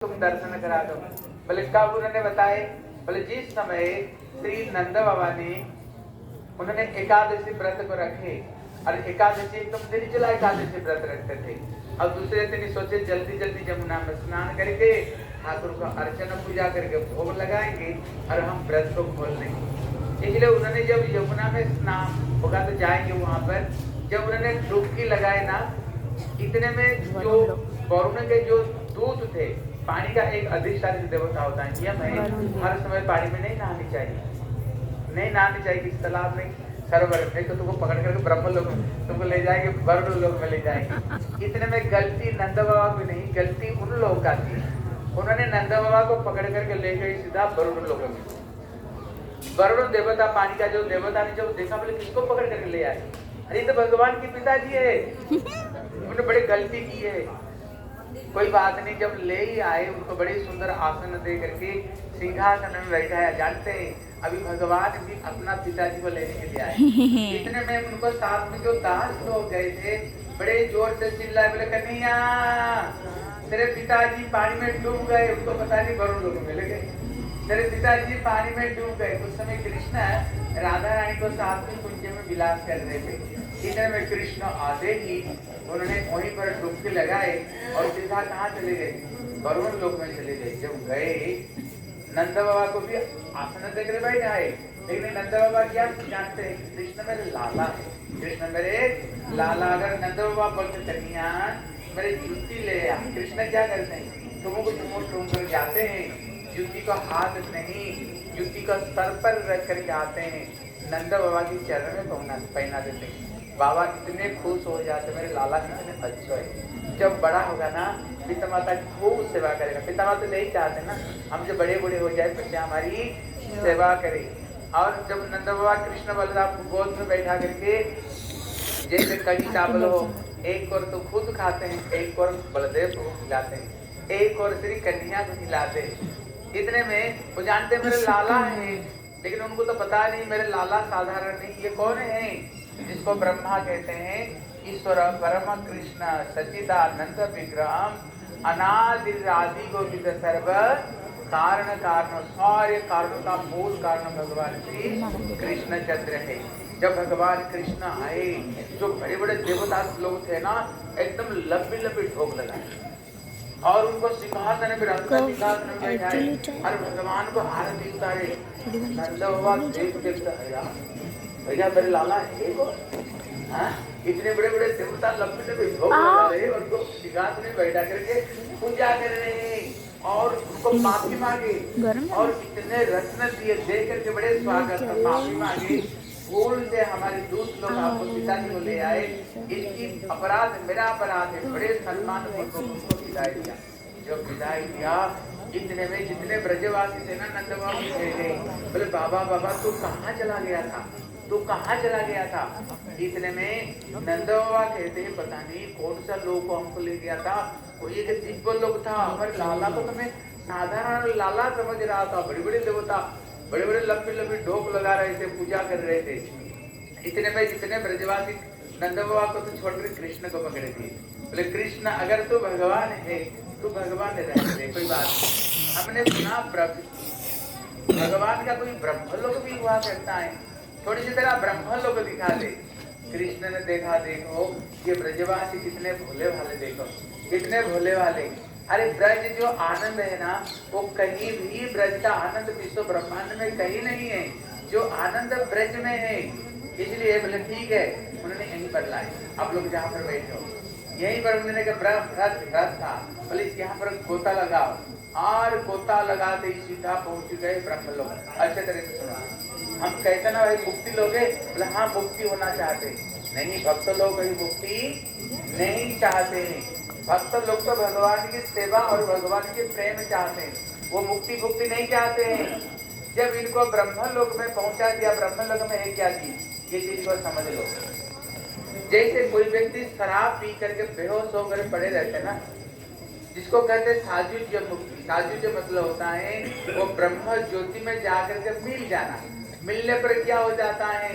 तुम दर्शन करा दो। बोले कब उन्होंने बताए? बोले जिस समय श्री नंद बाबा ने उन्होंने एकादशी व्रत को रखे, और एकादशी एकदम निर्जला एकादशी व्रत रखते थे, और दूसरे दिन सोचे जल्दी जल्दी जमुना में स्नान करके ठाकुर को अर्चना पूजा करके भोग लगाएंगे और हम व्रत को खोल लेंगे। इसलिए उन्होंने जब यमुना में स्नान होगा तो जाएंगे वहां पर, जब उन्होंने डुबकी लगाए ना, इतने में जो वरुण के जो दूत थे, पानी का एक अधिष्ठान देवता होता है, नियम है हर समय पानी में नहीं नहानी चाहिए, नहीं नहानी चाहिए किसी तालाब में, सरोवर में, तो तुमको पकड़ करके ब्रह्म लोक में तुमको ले जाएंगे, वरुण लोक में ले जाएंगे। इतने में गलती नंद बाबा की नहीं, गलती उन लोगों का थी। उन्होंने नंद बाबा को पकड़ करके ले गए सीधा वरुण लोक में। वरुण देवता, पानी का जो देवता ने जब देखा, बोले किसको पकड़ करके ले आए? अरे तो भगवान के पिताजी है, उन्होंने बड़ी गलती की है। कोई बात नहीं, जब ले ही आए उनको बड़े सुंदर आसन दे करके सिंहासन में बैठाया। जानते हैं अभी भगवान भी अपना पिताजी को लेने के लिए आए। इतने में उनको साथ में जो दास लोग गए थे, बड़े जोर से चिल्लाए, बोले कन्हैया तेरे पिताजी पानी में डूब गए। उनको पता नहीं वरुण लोग मिल गए, तेरे पिताजी पानी में डूब गए। उस समय कृष्ण राधा रानी को साथ में कुंज में विलास कर रहे थे। इतने में कृष्ण आते ही उन्होंने वहीं पर डुबकी लगाए और सीधा कहाँ चले गए? वरुण लोक में चले गए। जब गए नंद बाबा को भी आसन देकर बैठाए, लेकिन नंद बाबा क्या जानते हैं? कृष्ण मेरे लाला है, कृष्ण मेरे लाला। अगर नंद बाबा बोलते कन्हैया मेरे जूती ले आ, कृष्ण क्या करते हैं? तुमको तुम कर जाते हैं, जूती को हाथ नहीं, जूती को सर पर रख करके आते हैं, नंद बाबा की चरण में पहना देते हैं। बाबा कितने खुश हो जाते, मेरे लाला कितने अच्छे है। जब बड़ा होगा ना, पिता माता की खूब सेवा करेगा। पिता माता नहीं चाहते ना हम जब बड़े बूढ़े हो जाए बच्चे हमारी सेवा करे। और जब नंद बाबा कृष्ण बलराम को गोद में बैठा करके, जैसे कड़ी चावल हो, एक और तो खुद खाते हैं, एक और बलदेव को खिलाते हैं, एक और श्री कन्हैया को खिलाते हैं। इतने में वो जानते मेरे लाला है, लेकिन उनको तो पता नहीं मेरे लाला साधारण नहीं, ये कौन है? जिसको ब्रह्मा कहते हैं, ईश्वर परम कृष्ण सच्चिदानंद विग्रह अनादि आदि गोविंद सर्व कारण कारण, सारे कारणों का मूल कारण भगवान श्री कृष्ण चंद्र है। जब भगवान कृष्ण आए, जो बड़े बड़े देवता लोग थे ना, एकदम लंबी लंबी ढोक लगाए और उनको सिंहासन में बैठाए और भगवान को आरती उतारे। नंद बाबा भैया मेरे लाला है को, इतने बड़े बड़े देवता लंबे लंबे ढोक लगा रहे और उनको सिंहासन में बैठा करके पूजा कर रहे हैं और उनको माफी मांगे और इतने रत्न दिए, दे करके बड़े स्वागत माफी मांगे। फूल से हमारे दूत लोग आपको पिताजी को ले आए, इसकी अपराध मेरा अपराध है, बड़े सम्मान उनको विदाई दिया। जब विदाई दिया, इतने में जितने ब्रजवासी थे ना, नंद बाबा गए, बोले बाबा बाबा तू कहाँ चला गया था, तू कहाँ चला गया था? इतने में नंद बाबा कहते हैं पता नहीं कौन सा लोग को हमको ले गया था, कोई एक दिव्य लोग था। हमारे लाला को तो मैं साधारण लाला समझ रहा था, बड़े बड़े देवता बड़े बड़े लंबे लंबे ढोक लगा रहे थे, पूजा कर रहे थे। इतने में जितने ब्रजवासी नंद बाबा को तो छोड़कर कृष्ण को पकड़े थे। बोले कृष्ण अगर तू भगवान है, तू भगवान रहने दे, कोई बात। हमने सुना भगवान का कोई ब्रह्मलोक भी हुआ करता है, थोड़ी सी तरह ब्रह्मलोक दिखा दे। कृष्ण ने देखा, देखो ये ब्रजवासी कितने भोले भाले, देखो कितने भोले वाले। अरे ब्रज जो आनंद है ना, वो कहीं भी ब्रज का आनंद विश्व ब्रह्मांड में कहीं नहीं है, जो आनंद ब्रज में है। इसलिए बोले ठीक है, उन्होंने यहीं पर लाए, आप लोग जहाँ पर बैठे हो यहीं पर उन्होंने व्रत था, बोले यहाँ पर गोता लगाओ, और गोता लगाते ही सीधा पहुंच गए ब्रह्मलोक। अच्छे तरह से सुना, हम कहते ना भाई मुक्ति लोगे, बोले हाँ मुक्ति होना चाहते नहीं, भक्त लोग कहीं मुक्ति नहीं चाहते हैं। भक्त लोग तो भगवान की सेवा और भगवान के प्रेम चाहते हैं, वो मुक्ति भुक्ति नहीं चाहते हैं। जब इनको ब्रह्मलोक में पहुंचा दिया, ब्रह्मलोक में है क्या चीज, ये चीज को समझ लो। जैसे कोई व्यक्ति शराब पी करके बेहोश होकर पड़े रहते ना, जिसको कहते हैं साजुज्य मुक्ति। साजुज्य मतलब होता है वो ब्रह्म ज्योति में जाकर के मिल जाना। मिलने पर क्या हो जाता है?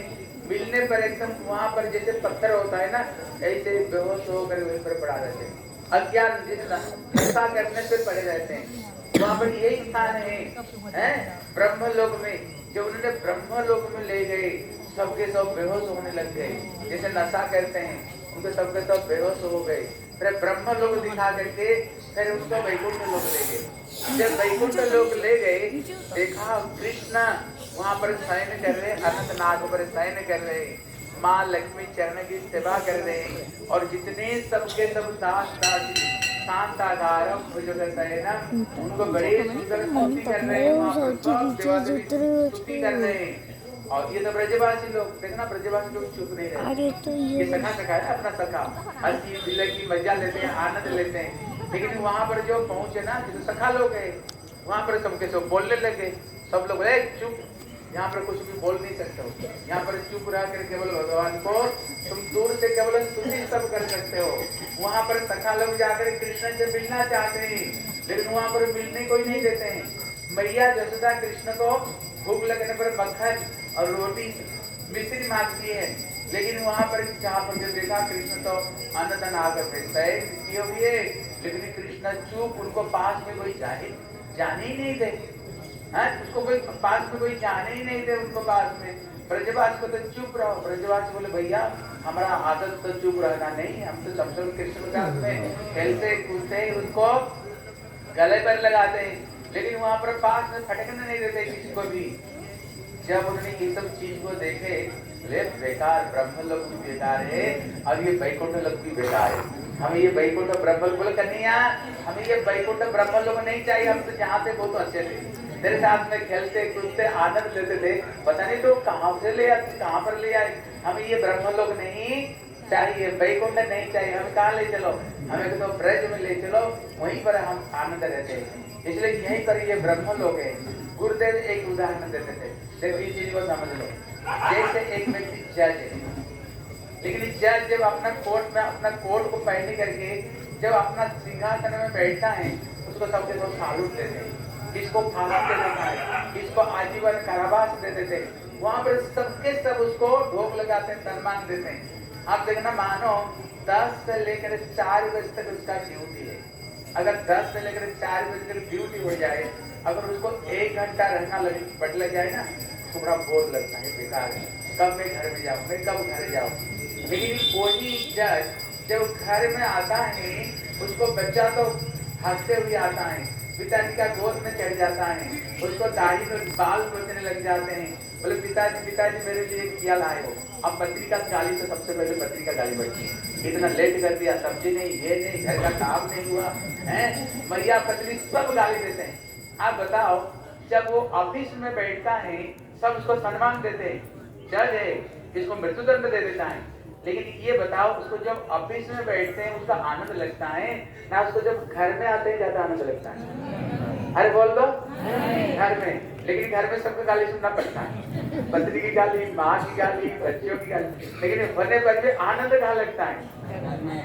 मिलने पर एकदम वहां पर जैसे पत्थर होता है ना, ऐसे बेहोश होकर वहीं पर पड़ा रहते हैं। अज्ञान नशा करने पे पड़े रहते हैं। वहाँ पर यही स्थान है ब्रह्मलोक में। जब उन्होंने ब्रह्मलोक में ले गए, सबके सब बेहोश होने लग गए, जैसे नशा करते हैं, उनके सबके सब बेहोश हो गए। फिर ब्रह्मलोक दिखा करके फिर उनको वैकुंठ लोक ले गए। जब वैकुंठ लोक ले गए, देखा कृष्ण वहाँ पर शयन कर रहे, अनंत नाग पर शयन कर रहे, माँ लक्ष्मी चरण की सेवा कर रहे हैं, और जितने सबके सब शांताकारम भुजगशयनम, उनको बड़े सुंदर स्तुति कर रहे हैं, वहाँ पर सब देवादेवी स्तुति कर रहे हैं। और ये तो ब्रजवासी लोग, देखना ब्रजवासी लोग चुप नहीं रहते, ये सखा सखा है अपना सखा, हंसी दिल की मजा लेते हैं, आनंद लेते हैं। लेकिन वहाँ पर जो पहुंचे ना, जो सखा लोग है, वहाँ पर सबके सब बोलने लगे। सब लोग चुप, यहाँ पर कुछ भी बोल नहीं सकते हो, यहाँ पर चुप रह कर केवल भगवान को तुम दूर से केवल स्तुति सब कर सकते हो। वहाँ पर सखा लोग जाकर कृष्ण से मिलना चाहते हैं, लेकिन वहाँ पर मिलने कोई नहीं देते हैं। मैया जसोदा कृष्ण को भूख लगने पर मक्खन और रोटी मिश्री मांगती है, लेकिन वहाँ पर जहाँ पर जब देखा कृष्ण तो अन्नदान आकर किए हुए, लेकिन कृष्ण चुप, उनको पास में कोई जाने ही नहीं दे। उसको कोई पास में कोई जाने ही नहीं दे उनको पास में। ब्रजवास को तो चुप रहो। ब्रजवास बोले भैया हमारा आदत तो चुप रहना नहीं, हम तो सब कृष्ण के साथ में खेलते कूदते उनको गले पर लगाते हैं, लेकिन वहाँ पर पास में फटकने नहीं देते किसी को भी। जब उन्होंने ये सब चीज को देखे, बेकार ब्रह्मलोक भी बेकार है और ये वैकुंठ लोक भी बेकार है, हमें ये वैकुंठ ब्रह्मलोक बोले कन्हैया, हमें ये वैकुंठ ब्रह्मलोक नहीं चाहिए। हम तो जहाँ थे बहुत अच्छे थे, तेरे साथ में खेलते कूदते आनंद लेते थे, पता नहीं तो कहाँ से ले आते, कहाँ पर ले आए। हमें ये ब्रह्मलोक नहीं चाहिए, वैकुंठ नहीं चाहिए, हमें कहाँ ले चलो, हमें तो ब्रज में ले चलो, वहीं पर हम आनंद रहते हैं। इसलिए यहीं पर ये ब्रह्मलोक है। गुरुदेव एक उदाहरण देते थे, देखो इस चीज को समझ लो। जैसे एक व्यक्ति जज है, लेकिन जज जब अपना कोर्ट में अपना कोर्ट को पहने करके जब अपना सिंहासन में बैठता है, उसको सबके सब सालूट देते हैं, किसको फांसी दे देता है, किसको आजीवन कारावास दे देते हैं। वहाँ पर सबके सब उसको ढोक लगाते हैं, सम्मान देते हैं। आप देखना, मानो 10 से लेकर 4 बजे तक उसका ड्यूटी है। अगर 10 से लेकर 4 बजे तक ड्यूटी हो जाए, अगर उसको 1 घंटा रहना लग जाए ना, तो बड़ा बोर लगता है, बेकार है, कब मैं घर में जाऊँ, मैं कब घर जाऊँ। लेकिन वही जज जब घर में आता है, उसको बच्चा तो हंसते हुए आता है, पिताजी का गोद में चढ़ जाता है, उसको दाढ़ी में बाल नोचने लग जाते हैं, बोले पिताजी पिताजी मेरे लिए क्या लाए हो। अब पत्नी का गाली तो सबसे पहले पत्नी का गाली बढ़ती है, इतना लेट कर दिया, सब्जी नहीं, ये नहीं, घर का काम नहीं हुआ है, मैया पत्नी सब गाली देते हैं। आप बताओ, जब वो ऑफिस में बैठता है सब उसको सम्मान देते हैं, जज है इसको मृत्युदंड दे देता है, लेकिन ये बताओ उसको जब ऑफिस में बैठते हैं उसका आनंद लगता है ना, उसको जब घर में आते हैं ज्यादा आनंद लगता है। अरे बोल दो, घर में। लेकिन घर में सबको गाली सुनना पड़ता है, पत्नी की गाली, माँ की गाली, बच्चों की गाली, लेकिन होने पर भी आनंद कहाँ लगता है,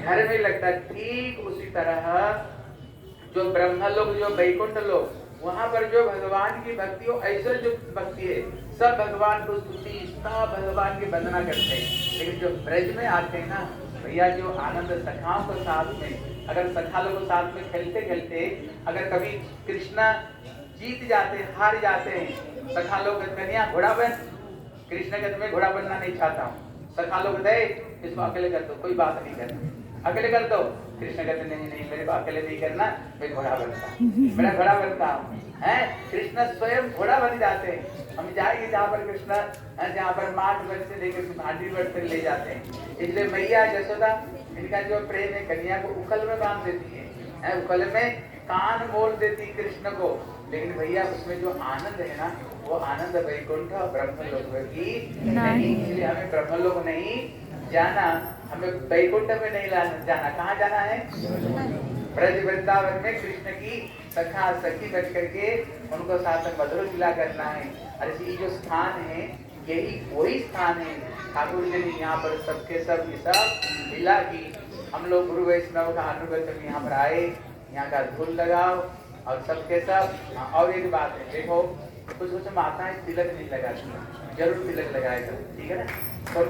घर में लगता है। ठीक उसी तरह जो ब्रह्मलोक, जो वैकुंठ लोक, वहाँ पर जो भगवान की भक्ति हो, ऐसे जो भक्ति है, सब भगवान को स्तुति, सब भगवान की वंदना करते हैं। लेकिन जो ब्रज में आते हैं ना भैया, जो आनंद सखाओं को साथ में, अगर सखा लोग साथ में खेलते खेलते अगर कभी कृष्णा जीत जाते, हार जाते हैं, सखा लोग कन्हैया घोड़ा बन, कृष्ण कहते मैं घोड़ा बनना नहीं चाहता हूँ, सखा लोग दे इसको अकेले कर दो, कोई बात नहीं करना, अकेले कर दो। कृष्ण कहते नहीं नहीं, मेरे को अकेले नहीं करना, मैं घोड़ा बनता हूँ, मैं घोड़ा बनता हूँ। कृष्ण स्वयं घोड़ा बन जाते हैं। हम जाएंगे जहाँ पर कृष्ण, जहाँ पर मार्ग वर्ष से लेकर भांडी वर्ष तक ले जाते हैं। इसलिए मैया जसोदा, इनका जो प्रेम है, कन्या को उखल में बांध देती है, उखल में कान मोल देती कृष्ण को, लेकिन भैया उसमें जो आनंद है ना, वो आनंद वैकुंठ ब्रह्मलोक की नहीं। इसलिए हमें ब्रह्मलोक नहीं जाना, हमें वैकुंठ में नहीं जाना। कहाँ जाना है? ब्रज वृंदावन में कृष्ण की सखा सखी बच करके उनको साथ में मधुर मिला करना है। और ये जो स्थान है, यही वही स्थान है। ठाकुर जी ने यहाँ पर सबके सब ये सब मिला कि हम लोग गुरु वैष्णव का अनुगत में यहाँ पर आए, यहाँ का धूल लगाओ और सबके सब। और एक बात है, देखो कुछ माताएं तिलक नहीं लगाती, जरूर तिलक लगाएगा, ठीक है ना। तो